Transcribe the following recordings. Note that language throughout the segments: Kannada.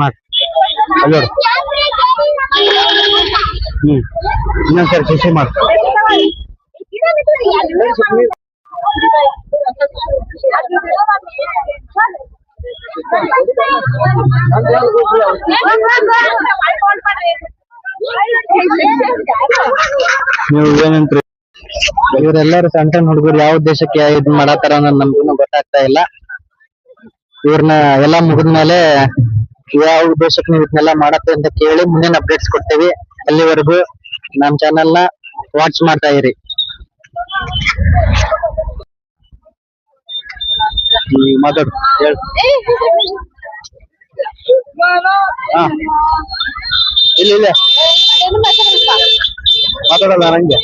ಮಾಡ್ ಅಲ್ಲೋಡು. ಇನ್ನೊಂದ್ಸರಿ ಖುಷಿ ಮಾಡ್. ನೀವು ಏನಂತ್ರಿ? ಇವರೆಲ್ಲರೂ ಸಣ್ಣ ಸಣ್ಣ ಹುಡುಗರು ಯಾವ ಉದ್ದೇಶಕ್ಕೆ ಇದ್ ಮಾಡತ್ತಾರ ಅನ್ನೋದು ನಮ್ಗೂ ಗೊತ್ತಾಗ್ತಾ ಇಲ್ಲ. ಇವ್ರನ್ನ ಎಲ್ಲಾ ಮುಗಿದ್ಮೇಲೆ ಯಾವ ಉದ್ದೇಶಕ್ಕೆ ನೀವು ಇದನ್ನೆಲ್ಲ ಮಾಡತ್ತೆ ಅಂತ ಕೇಳಿ ಮುಂದಿನ ಅಪ್ಡೇಟ್ಸ್ ಕೊಡ್ತೇವಿ. ಅಲ್ಲಿವರೆಗೂ ನಮ್ ಚಾನೆಲ್ ನ ವಾಚ್ ಮಾಡ್ತಾ ಇರಿ. ಮಾತಾಡು, ಹೇಳು. ಇಲ್ಲ ಇಲ್ಲ ಮಾತಾಡಲ್ಲ ನಂಗೆ.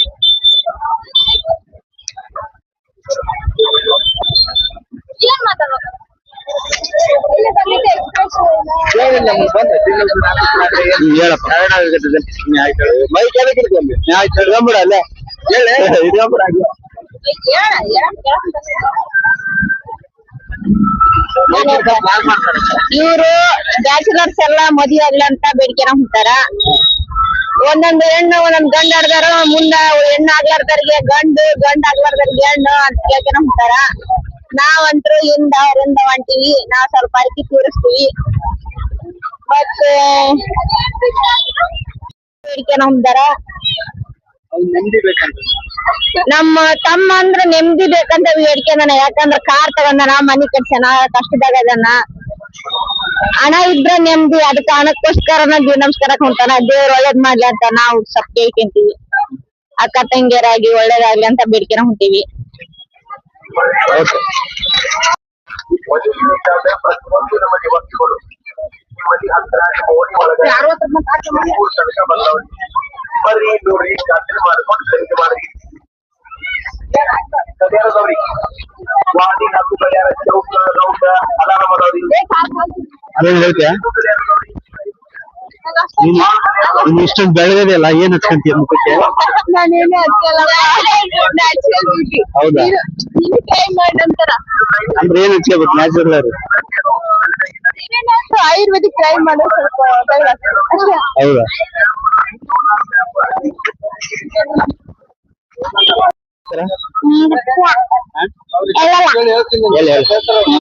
ಹೇಳಪ್ಪ ಮೈಕ್ ಹಿಡ್ಕೊಂಬಿಡ ಅಲ್ಲೇ ಹಿಡ್ಕೊಂಬಿಡ. ಇವ್ರು ಬ್ಯಾಚುಲರ್ಸ್ ಎಲ್ಲಾ ಮದ್ವೆ ಆಗ್ಲಿ ಅಂತ ಬೇಡಿಕೆನ ಹೊಂಟಾರ. ಒಂದೊಂದು ಹೆಣ್ಣು ಒಂದೊಂದ್ ಗಂಡ ಆಡ್ದಾರ, ಮುಂದ ಹೆಣ್ಣು ಆಗ್ಲಾರ್ದವ್ರಿಗೆ ಗಂಡ ಆಗ್ಲಾರ್ದವ್ರಿಗೆ ಹೆಣ್ಣು ಅಂತ ಕೇಳ್ಕೆನ ಹೊಂಟಾರ. ನಾವಂತ್ರು ಅವರಿಂದ ಹೊಂಟಿವಿ. ನಾವ್ ಸ್ವಲ್ಪ ಅರಿಕೆ ತೀರಿಸ್ತೀವಿ. ಮತ್ತೆ ಬೇಡಿಕೆನ ಹೊಂದಾರ. ನಮ್ಮ ತಮ್ಮ ಅಂದ್ರ ನೆಮ್ಮದಿ ಬೇಕಂತ ಬೇಡ್ಕೊಂಡಾನ. ಯಾಕಂದ್ರ ಕಾರ್ ತಗೊಂಡಾನ, ಮನಿ ಕಟ್ಸ್ಯಾನ, ಕಷ್ಟದಾಗ ಅದನ್ನ. ಹಣ ಇದ್ರ ನೆಮ್ಮದಿ, ಅದಕ್ಕ ಹಣಕ್ಕೋಸ್ಕರನ ಜೀವ ನಮಸ್ಕಾರಕ್ ಹೊಂಟಾನ. ದೇವ್ರ ಒಳ್ಳೇದ್ ಮಾಡ್ಲಿ ಅಂತ ನಾವು ಸ್ವಲ್ಪ ಕೇಳ್ಕೊಂತೀವಿ. ಅಕ್ಕ ತಂಗಿಯರಾಗಿ ಒಳ್ಳೇದಾಗ್ಲಿ ಅಂತ ಬೇಡ್ಕೆನ ಹೊಂಟಿವಿ. ಅದೇನ್ ಹೇಳ್ತೀಯ? ನೀನ್ ಇಷ್ಟೊಂದು ಬೆಳೆದಿದೆಯಲ್ಲ, ಏನ್ ಹಚ್ಕೊಂತೀಯ ಮುಖಕ್ಕೆ? ಹೌದಾ? ಅಂದ್ರೆ ಏನ್ ಹಚ್ಕೋಬೇಕು? ನ್ಯಾಚುರಲ್ ಆಯುರ್ವೇದಿಕ್ ಟ್ರೈ ಮಾಡೋ ಹೌದಾ?